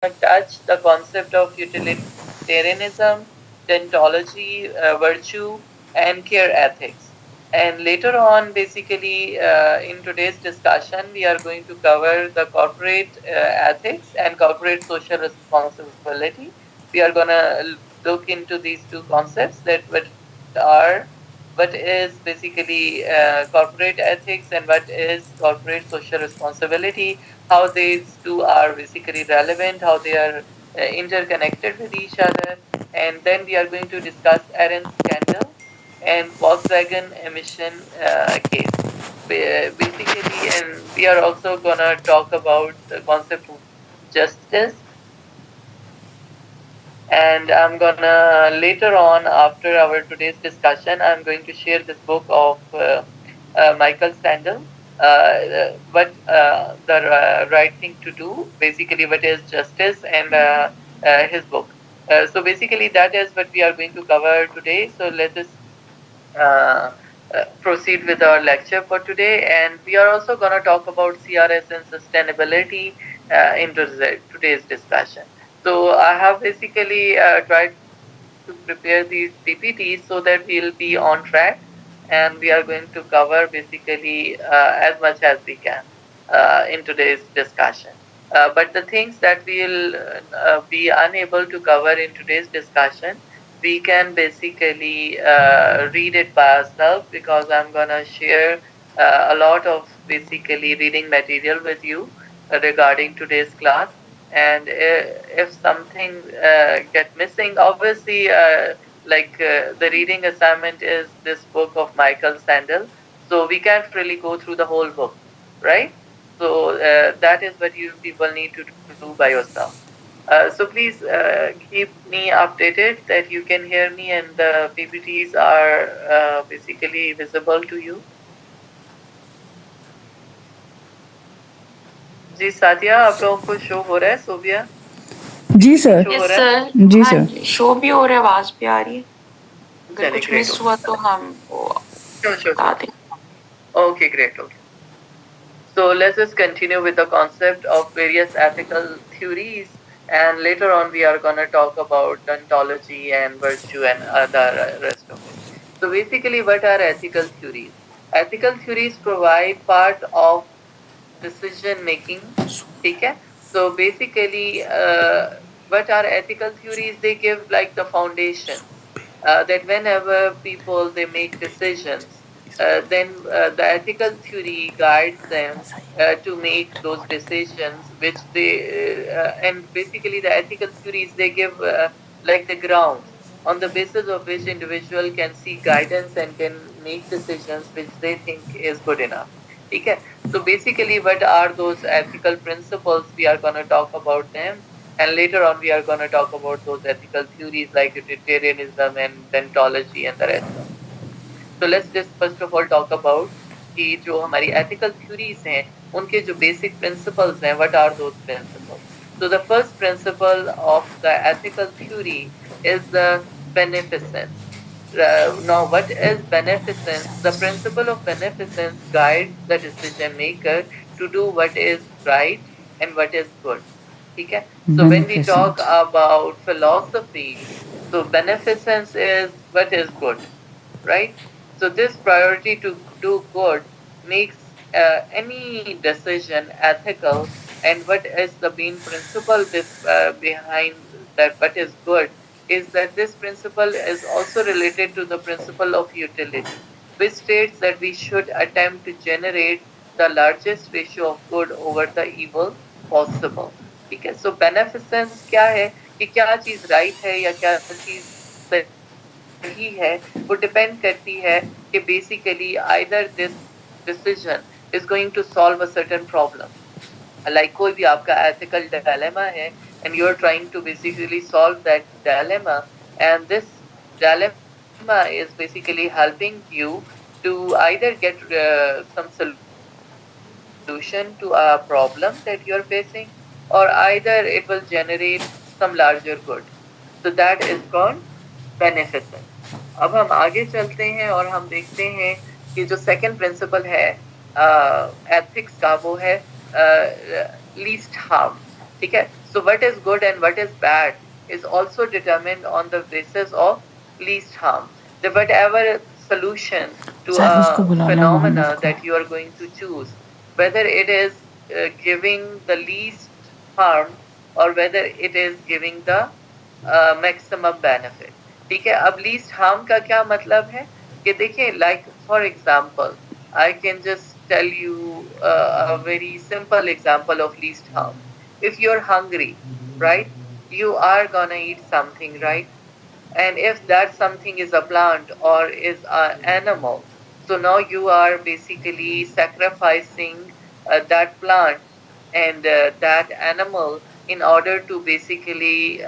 touch the concept of utilitarianism, deontology, virtue, and care ethics. And later on, basically, in today's discussion, we are going to cover the corporate ethics and corporate social responsibility. We are going to look into these two concepts, that what is basically corporate ethics and what is corporate social responsibility, how these two are basically relevant, how they are interconnected with each other. And then we are going to discuss Aaron scandal and Volkswagen emission case. Basically, and we are also gonna talk about the concept of justice. And I'm gonna later on, after our today's discussion, I'm going to share this book of Michael Sandel, what the right thing to do, basically what is justice, and his book. So basically, that is what we are going to cover today. So let us uh, proceed with our lecture for today. And we are also going to talk about CRS and sustainability in today's discussion. So I have basically tried to prepare these PPTs so that we'll be on track, and we are going to cover basically as much as we can in today's discussion. But the things that we'll be unable to cover in today's discussion, we can basically read it by ourselves, because I'm gonna share a lot of basically reading material with you regarding today's class. And if something get missing, obviously, the reading assignment is this book of Michael Sandel, so we can't really go through the whole book, right? So that is what you people need to do by yourself. So please keep me updated that you can hear me and the PPTs are basically visible to you. जी सादिया, आप लोगों को show हो रहा है? सोबिया जी sir. Show हो रहा है? जी sir. Show भी हो रहा है, आवाज भी आ रही है। अगर चलिए, कुछ great, मिस हुआ तो हम वो बता दें। Okay, great. Okay. So let's just continue with the concept of various ethical theories, and later on we are gonna talk about ontology and virtue and other rest of it. So basically, what are ethical theories? Ethical theories provide part of decision making. Okay? So basically, what are ethical theories? They give like the foundations that whenever people they make decisions, then the ethical theory guides them to make those decisions, which they and basically the ethical theories they give like the grounds on the basis of which individual can seek guidance and can make decisions which they think is good enough. Okay? So basically, what are those ethical principles? We are going to talk about them, and later on we are going to talk about those ethical theories like utilitarianism and deontology and the rest of it. So let's just first of all talk about कि जो हमारी ethical theories हैं, उनके जो basic principles हैं, what are those principles? So the first principle of the ethical theory is the beneficence. Now, what is beneficence? The principle of beneficence guides the decision maker to do what is right and what is good. Okay? So when we talk about philosophy, so beneficence is what is good, right? So this priority to do good makes any decision ethical. And what is the main principle behind that? What is good is that this principle is also related to the principle of utility, which states that we should attempt to generate the largest ratio of good over the evil possible. ठीक है? So beneficence क्या है कि क्या चीज right है या क्या चीज सही है, वो डिपेंड करती है कि basically either this decision is going to solve a certain problem. Like कोई भी आपका ethical dilemma है and you are trying to basically solve that dilemma, and this dilemma is basically helping you to either get some solution to a problem that you are facing, or either it will generate some larger good. So that is called beneficence. अब हम आगे चलते हैं और हम देखते हैं कि जो सेकंड प्रिंसिपल है एथिक्स का, वो है लीस्ट हार्म. ठीक है? So what is good and what is bad is also determined on the basis of least harm. The whatever solution to साजिश को a बुलाना मोहम्मद phenomena को. that you are going to choose, whether it is giving the least harm or whether it is giving the maximum benefit. ठीक है. अब least harm का क्या मतलब है कि देखिए, like for example, I can just tell you a very simple example of least harm. If you're hungry, right, you are gonna eat something, right? And if that something is a plant or is an animal, so now you are basically sacrificing that plant and that animal in order to basically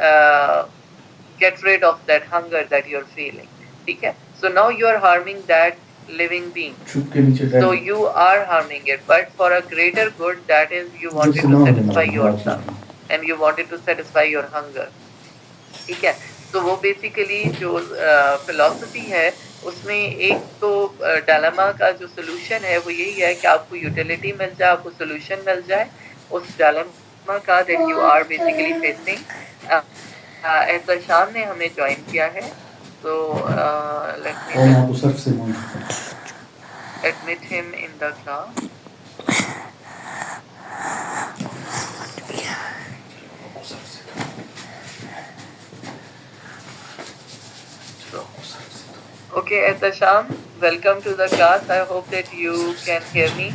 get rid of that hunger that you're feeling. Okay? So now you are harming that living being. So you are harming it, but for a greater good, that is, you wanted to satisfy yourself and you wanted to satisfy your hunger. ठीक है. तो वो basically जो philosophy है उसमें एक तो dilemma का जो सोल्यूशन है वो यही है कि आपको यूटिलिटी मिल जाए, आपको सोल्यूशन मिल जाए उस डायलेमा का that you are basically facing. Ehtesham ने हमें ज्वाइन किया है, तो let me admit him in the class. So, okay, Ehtasham, welcome to the class. I hope that you can hear me.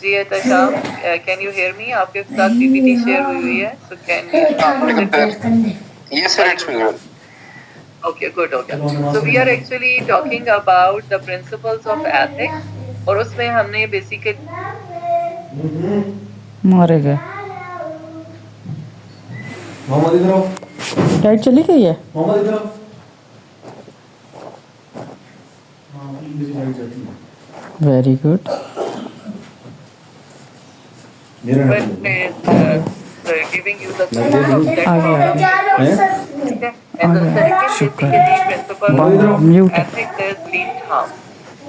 जी Ehtesham, can you hear me? आपके साथ PPT share हुई है, so can you? Yes, sir, it's me. Okay, good. Okay. So we are actually talking about the principles of ethics, और उसमें हमने basically मारे गए. मोहम्मद इधर आओ. लाइट चली गई है. मोहम्मद इधर आओ. मेरी लाइट चली है. Very good. giving you the principle of that problem. And the second basically principle of ethics is least harm.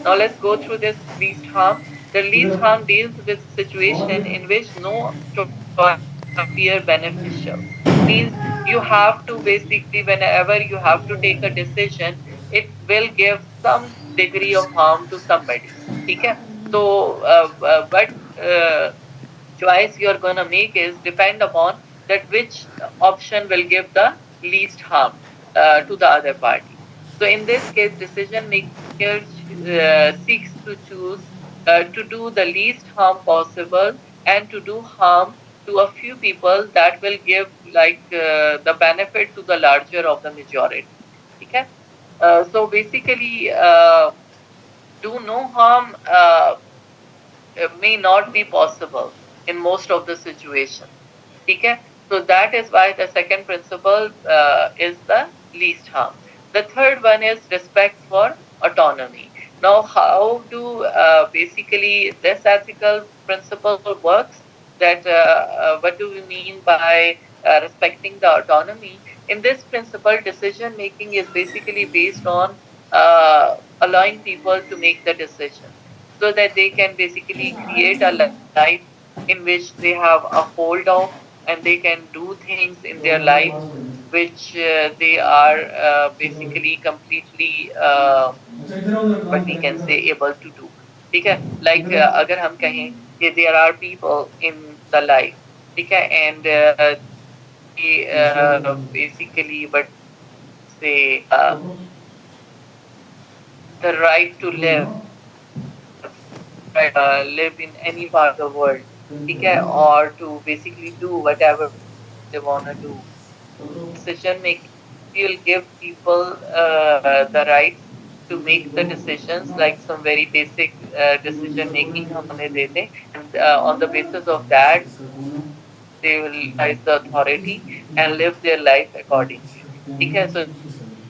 Now let's go through this least harm. The least harm deals with situation in which no choice appear beneficial. Means you have to basically, whenever you have to take a decision, it will give some degree of harm to somebody. Okay? So, but choice you're going to make is depend upon that which option will give the least harm to the other party. So in this case, decision maker seeks to choose to do the least harm possible and to do harm to a few people that will give like the benefit to the larger of the majority. Okay? So basically, do no harm may not be possible in most of the situations. Okay? So that is why the second principle is the least harm. The third one is respect for autonomy. Now, how do basically this ethical principle works? That what do we mean by respecting the autonomy? In this principle, decision making is basically based on allowing people to make the decision, so that they can basically create a life in which they have a hold of, and they can do things in their life which they are basically completely what we can say able to do. ठीक है. Like अगर हम कहें कि there are people in the life, ठीक है, and they basically but say the right to live in any part of the world, okay, or to basically do whatever they want to do. Decision making will give people the right to make the decisions, like some very basic decision making हमने दे दे, and on the basis of that they will exercise the authority and live their life accordingly. Okay, so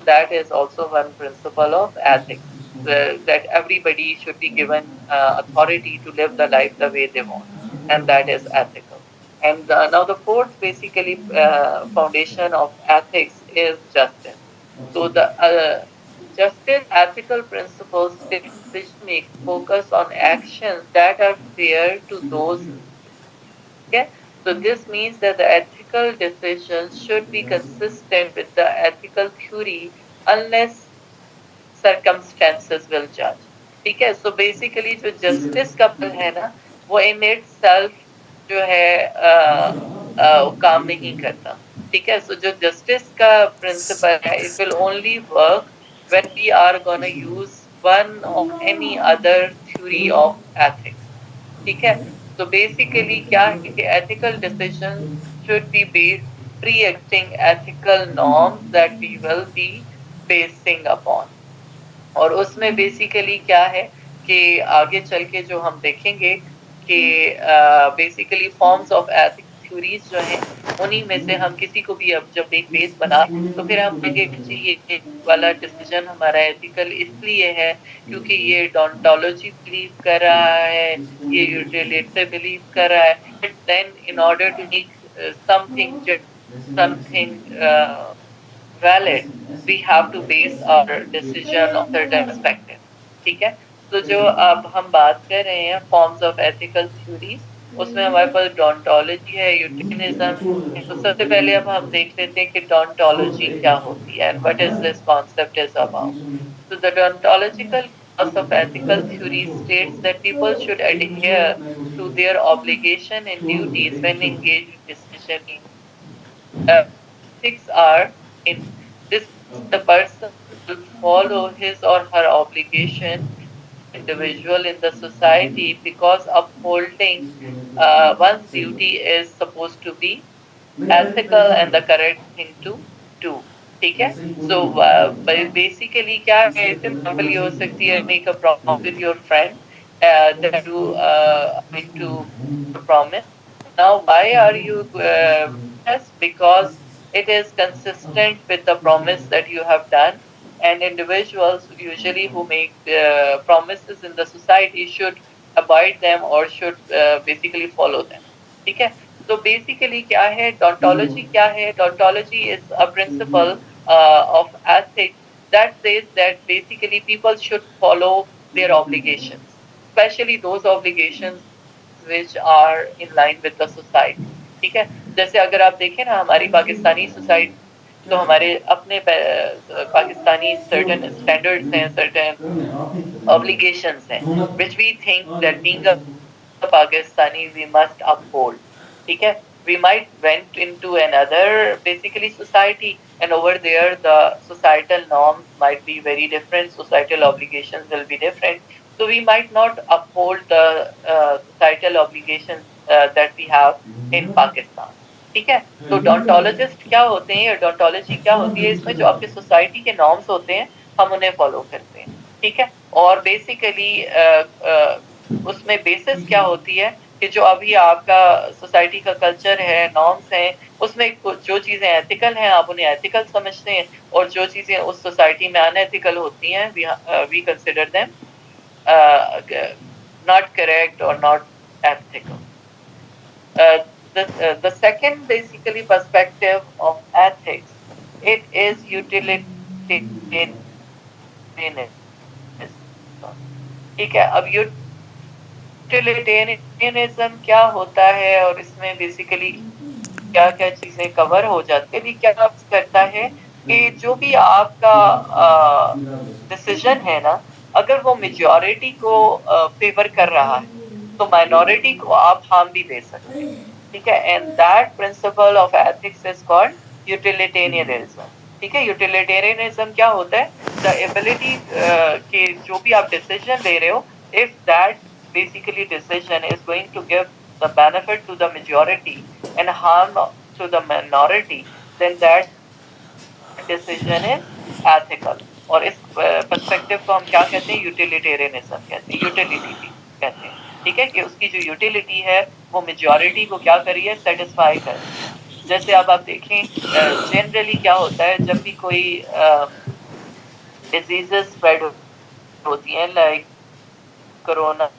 that is also one principle of ethics, that everybody should be given authority to live the life the way they want, and that is ethical. And now the fourth basically foundation of ethics is justice. So the justice ethical principles decision make focus on actions that are fair to those. Okay, so this means that the ethical decisions should be consistent with the ethical theory unless circumstances will judge. ठीक है, so basically जो justice का पल है ना, वो in itself जो है काम नहीं करता. ठीक है, so जो justice का principle है, it will only work when we are gonna use one or any other theory of ethics. ठीक है, so basically क्या है कि ethical decisions should be based pre-existing ethical norms that we will be basing upon. और उसमें basically क्या है कि आगे चल के जो हम देखेंगे कि basically forms of ethic theories जो हैं उन्हीं में से हम किसी को भी अब जब एक बेस बना तो फिर हम कहेंगे कि ये वाला डिसीजन हमारा एथिकल इसलिए है क्योंकि ये डोंटोलॉजी बिलीव कर रहा है, ये यूटिलिटी बिलीव कर रहा है. But then in order to make something valid, we have to base our decision on certain perspective. ठीक है, तो जो अब हम बात कर रहे हैं फॉर्म्स ऑफ एथिकल थ्योरीज, उसमें हमारे पास डोंटोलॉजी है, यूटिलिज्म है. तो सबसे पहले अब हम देख लेते हैं कि डोंटोलॉजी क्या होती है, what is this concept is about. So the deontological class of ethical theory states that people should adhere to their obligation and duties when engaged in decision. Ethics are in this the person will follow his or her obligation individual in the society because upholding one's duty is supposed to be ethical and the correct thing to do. ठीक है, so basically क्या है, example ये हो सकती है, make a promise with your friend that you going to promise. Now why are you yes, because it is consistent with the promise that you have done, and individuals usually who make promises in the society should abide them or should basically follow them. ठीक है, तो basically क्या है deontology, क्या है deontology is a principle of ethics that says that basically people should follow their obligations, especially those obligations which are in line with the society. ठीक है, जैसे अगर आप देखें ना हमारी पाकिस्तानी सोसाइटी, तो हमारे अपने पाकिस्तानी certain standards हैं, certain obligations हैं, which we think that being a Pakistani we must uphold. ठीक है, we might went into another basically society and over there the societal norms might be very different, societal obligations will be different, so we might not uphold the societal obligations that we have in Pakistan. ठीक है, तो डोंटोलॉजिस्ट क्या होते हैं, डोंटोलॉजी क्या होती है, इसमें जो आपके सोसाइटी के नॉर्म्स होते हैं हम उन्हें फॉलो करते हैं. ठीक है, और बेसिकली उसमें बेसिस क्या होती है कि जो अभी आपका सोसाइटी का कल्चर है, नॉर्म्स हैं, उसमें जो चीजें एथिकल हैं आप उन्हें एथिकल समझते हैं, और जो चीजें उस सोसाइटी में अनएथिकल होती हैं we consider them not correct or not ethical. The second basically perspective of ethics, it is utilitarianism. ठीक है, अब यूटिलिटेरियनिज्म क्या होता है और इसमें बेसिकली क्या क्या चीजें कवर हो जाती है, क्या करता है कि जो भी आपका डिसीजन है ना, अगर वो मेजॉरिटी को फेवर कर रहा है तो माइनॉरिटी को आप हार्म भी दे सकते हैं. ठीक है, and that principle of ethics is called utilitarianism. ठीक है, यूटिलिटेरियनिज्म क्या होता है, द एबिलिटी कि जो भी आप डिसीजन ले रहे हो, if that basically decision is going to give the benefit to the majority and harm to the minority, then that decision is ethical. और इस पर्सपेक्टिव को हम क्या कहते हैं, यूटिलिटेरियनिज्म कहते हैं, यूटिलिटी कहते हैं. ठीक है, कि उसकी जो यूटिलिटी है वो मेजॉरिटी को क्या करी है, सेटिस्फाई कर. जैसे अब आप देखें जनरली क्या होता है जब भी कोई डिजीजेस स्प्रेड होती हैं, लाइक कोरोना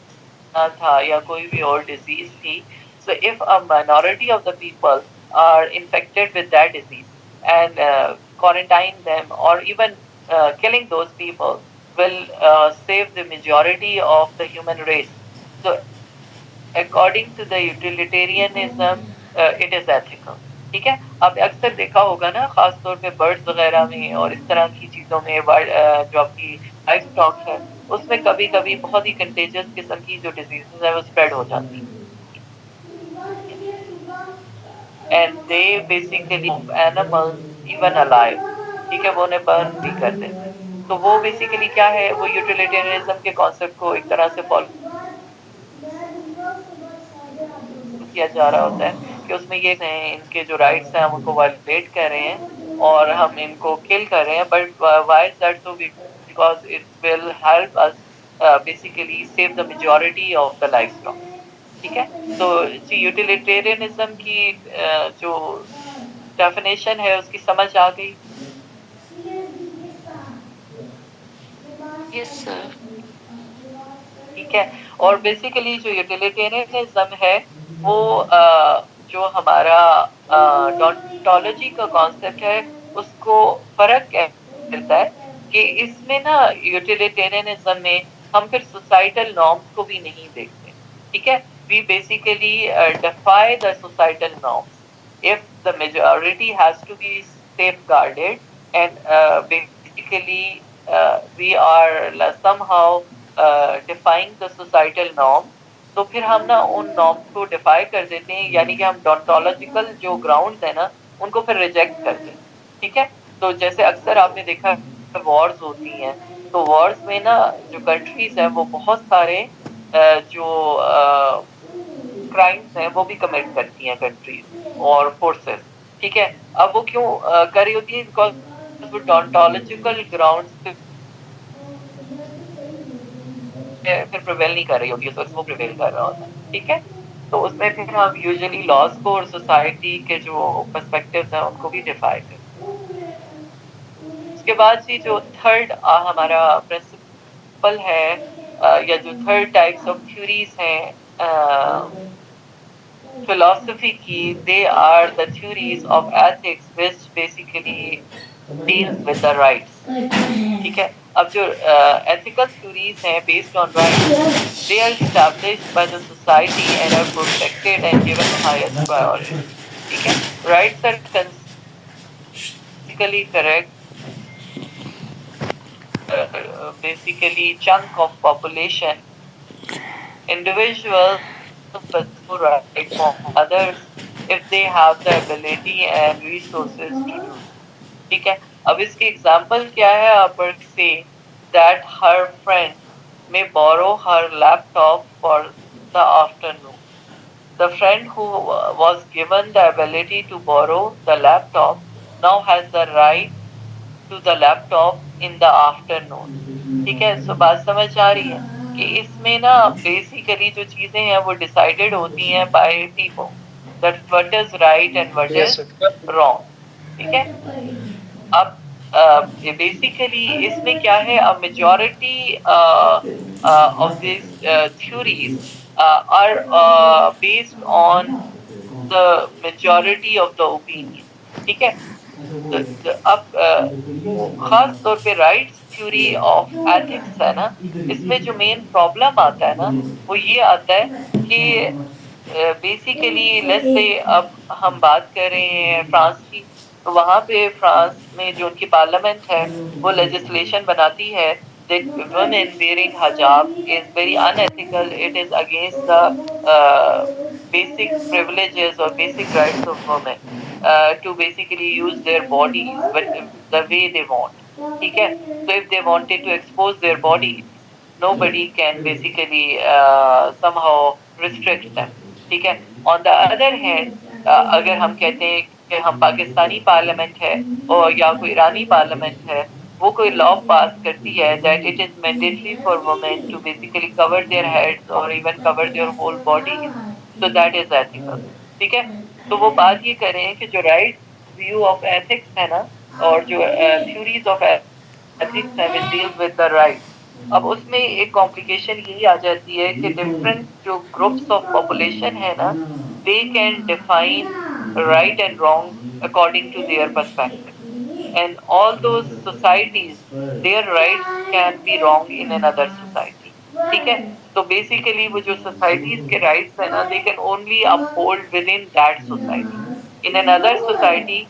था या कोई भी और डिजीज थी, so if a minority of the people are infected with that disease and quarantine them or even killing those people will save the majority of the human race. So according to the utilitarianism, it is ethical. ठीक है. अब अक्सर देखा होगा ना, खास तौर पे बर्ड्स वगैरह में और इस तरह की चीजों में जो आपकी लाइफ स्टॉक है उसमें कभी कभी बहुत ही कंटेजियस किस्म की जो डिजीजेस है वो स्प्रेड हो जाती है. And they basically animals even alive, ठीक है, वो उन्हें बर्न भी कर देते हैं. तो वो बेसिकली क्या है, वो यूटिलिटेरियनिज्म के कॉन्सेप्ट को एक तरह से फॉलो किया जा रहा होता है कि उसमें ये हैं इनके जो राइट्स हैं हम उनको वायलेट कर रहे हैं और हम इनको किल कर रहे हैं, but why is that so? Because it will help us basically save the majority of the life stock. ठीक है. तो यूटिलिटेरियनिज्म की जो डेफिनेशन है उसकी समझ आ गई? Yes sir. ठीक है. और बेसिकली जो यूटिलिटेरियनिज्म है वो जो हमारा डोंटोलॉजी का कॉन्सेप्ट है उसको फर्क मिलता है कि इसमें ना यूटिलिटेरियनिज्म में हम फिर सोसाइटल नॉर्म्स को भी नहीं देखते. ठीक है. We basically defy the societal norms. If the majority has to be safeguarded and basically we are somehow defying the societal norm, तो फिर हम ना उन नॉर्म्स को डिफाई कर देते हैं, यानी कि हम डोंटोलॉजिकल जो ग्राउंड्स है ना उनको फिर रिजेक्ट करते हैं. ठीक है. तो जैसे अक्सर आपने देखा वॉर्स होती हैं, तो वॉर्स में ना जो कंट्रीज हैं वो बहुत सारे जो क्राइम्स हैं वो भी कमिट करती हैं कंट्रीज और फोर्सेस. ठीक है. अब वो क्यों कर रही होती है? बिकॉज वो डोंटोलॉजिकल ग्राउंड्स पे फिर प्रिवेल नहीं कर रही होती है, तो वो प्रिवेल कर रहा होता है. ठीक है. तो उसमें फिर हम यूजुअली लॉज को और सोसाइटी के जो पर्सपेक्टिव्स हैं उनको भी डिफाई करते हैं. उसके बाद से जो थर्ड हमारा प्रिंसिपल है या जो थर्ड टाइप्स ऑफ थ्योरीज हैं फिलोसफी की, they are the theories of ethics which basically deals with the rights. ठीक है. अब जो एथिकल थ्योरीज हैं based on rights, they are established by the society and are protected and given highest priority. ठीक है. Rights are basically correct basically chunk of population, individuals pursue right from others if they have the ability and resources to do. ठीक है. अब इसकी example क्या है? आप से that her friend may borrow her laptop for the afternoon. The friend who was given the ability to borrow the laptop now has the right to the laptop in the afternoon. ठीक है. सो बात समझ आ रही है कि इसमें ना basically जो चीजें हैं वो डिसाइडेड होती हैं by people, that what is right and what is wrong. ठीक है. अब बेसिकली इसमें क्या है, a majority of this theories are based on the majority of the opinion. ठीक है. अब खास तौर पे राइट्स थ्योरी ऑफ एथिक्स है ना, इसमें जो मेन प्रॉब्लम आता है ना वो ये आता है कि बेसिकली लेट्स से अब हम बात कर रहे हैं फ्रांस की, तो वहाँ पे फ्रांस में जो उनकी पार्लियामेंट है वो लेजिस्लेशन बनाती है that women wearing hijab is very unethical. It is against the basic privileges or basic rights of women to basically use their bodies the way they want. ठीक है. So if they wanted to expose their bodies, nobody can basically somehow restrict them. ठीक है. On the other hand, अगर हम कहते हैं कि हम पाकिस्तानी पार्लियामेंट है और या कोई ईरानी पार्लियामेंट है, वो कोई लॉ पास करती है that it is mandatory for women to basically cover their heads or even cover their whole bodies, so that is ethical. ठीक है. तो वो बात ये कर रहे हैं कि जो राइट व्यू ऑफ एथिक्स है ना और जो थ्योरीज ऑफ एथिक्स है which deals with the rights, अब उसमें एक कॉम्प्लिकेशन यही आ जाती है कि डिफरेंट जो ग्रुप्स ऑफ पॉपुलेशन है ना, they can define right and wrong according to their perspective. and all those societies, their rights can be wrong in another society. ठीक है? तो basically वो जो societies के rights है ना, they can only uphold within that society. In another society,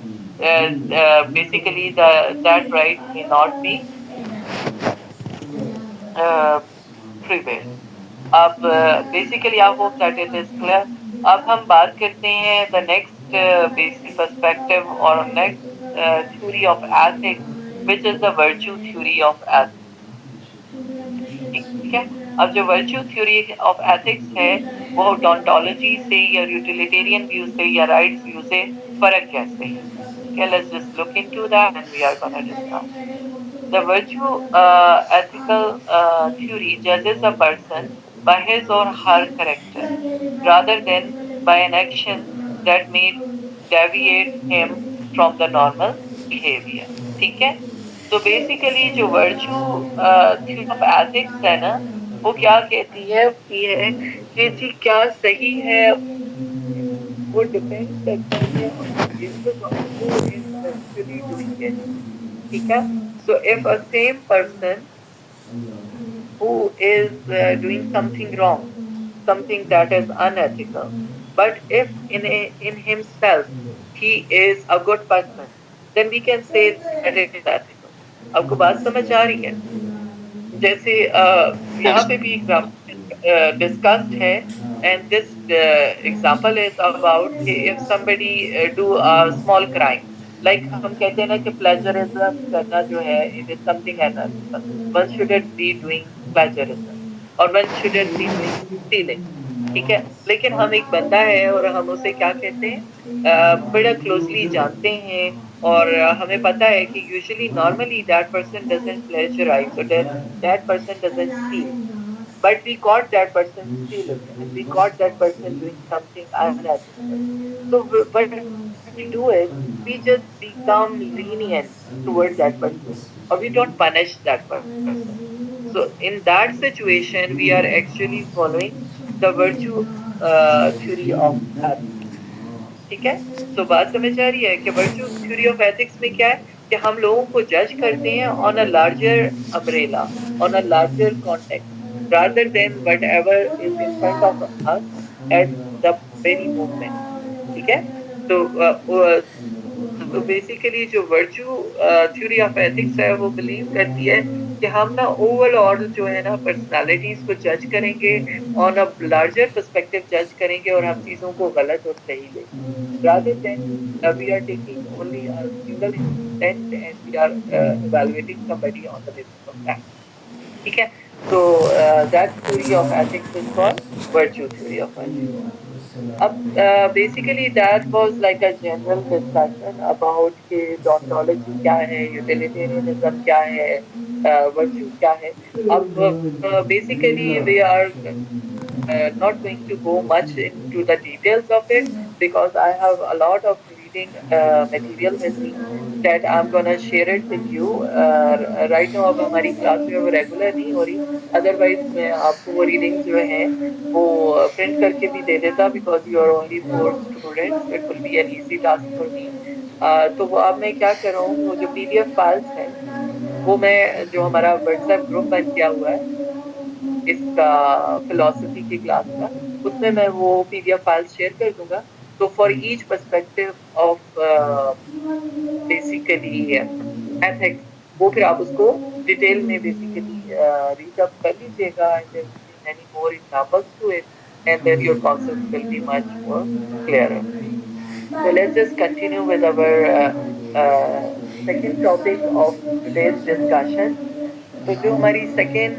basically that right may not be prevail. अब basically I hope that it is clear. अब हम बात करते हैं the next basic perspective or next theory of ethics, which is the virtue theory of ethics. ठीक है? अब जो virtue theory of ethics है, वो डोंटोलॉजी से या यूटिलिटेरियन व्यू से या राइट्स व्यू से फर्क कैसे है? Okay, let's just look into that and we are gonna discuss. The virtue ethical theory judges a person by his or her character rather than by an action that may deviate him from the normal behavior. ठीक है? तो basically जो virtue theory of ethics है ना, वो क्या कहती है कि जी क्या सही है वो डिपेंड करता है ठीक है. So if a same person who is doing something wrong, something that is unethical, but if in himself he is a good person, then we can say that it is ethical. आपको बात समझ आ रही है? जैसे यहाँ पे भी example discussed है, and this example is about if somebody do a small crime, like हम कहते हैं ना कि plagiarism करना जो है it is something unethical. One shouldn't be doing plagiarism or one shouldn't be doing stealing. ठीक है, लेकिन हम एक बंदा है और हम उसे क्या कहते हैं, बड़ा क्लोजली जानते हैं और हमें पता है कि usually normally that person doesn't plagiarise, so that person doesn't steal, but we caught that person stealing and we caught that person doing something unethical. So what we do is we just become lenient towards that person or we don't punish that person. So in that situation we are actually following the virtue theory of ethics. ठीक है? तो बात समझ आ रही है कि virtue theory of ethics में क्या है कि हम लोगों को जज करते हैं on a larger umbrella, on a larger context, rather than whatever is in front of us at the very moment. ठीक है? तो बेसिकली जो वर्चू थ्योरी ऑफ एथिक्स है वो बिलीव करती है कि हम ना ओवरऑल जो है ना पर्सनालिटीज को जज करेंगे, ऑन अ लार्जर पर्सपेक्टिव जज करेंगे और हम चीज़ों को गलत और सही लेंगे, rather than we are taking only a single intent and we are evaluating somebody on the basis of that. ठीक है? So that theory of ethics is called virtue theory of ethics. अब basically that was like a general discussion about कि deontology क्या है, utilitarianism क्या है, virtue क्या है. अब basically we are not going to go much into the details of it because I have a lot of reading material with me that I'm gonna share it with you. Right now अब हमारी class में वो regular नहीं हो रही, otherwise मैं आपको वो रीडिंग जो है वो प्रिंट करके भी दे देता because you are only 4 students, it will be an easy task for me. तो वो अब मैं क्या कर रहा हूँ, वो जो PDF फाइल्स हैं वो मैं जो हमारा व्हाट्सएप ग्रुप बन किया हुआ है इसका फिलॉसफी की क्लास का, उसमें मैं वो PDF फाइल्स शेयर कर दूंगा. तो for each perspective of basically ethics वो फिर आप उसको डिटेल में बेसिकली रीड अप कर लीजिएगा and then any more examples to it and then your concept will be much more clearer. So let's just continue with our second topic of today's discussion. तो जो हमारी second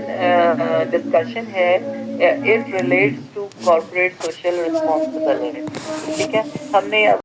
discussion है it relates to corporate social responsibility. ठीक है, हमने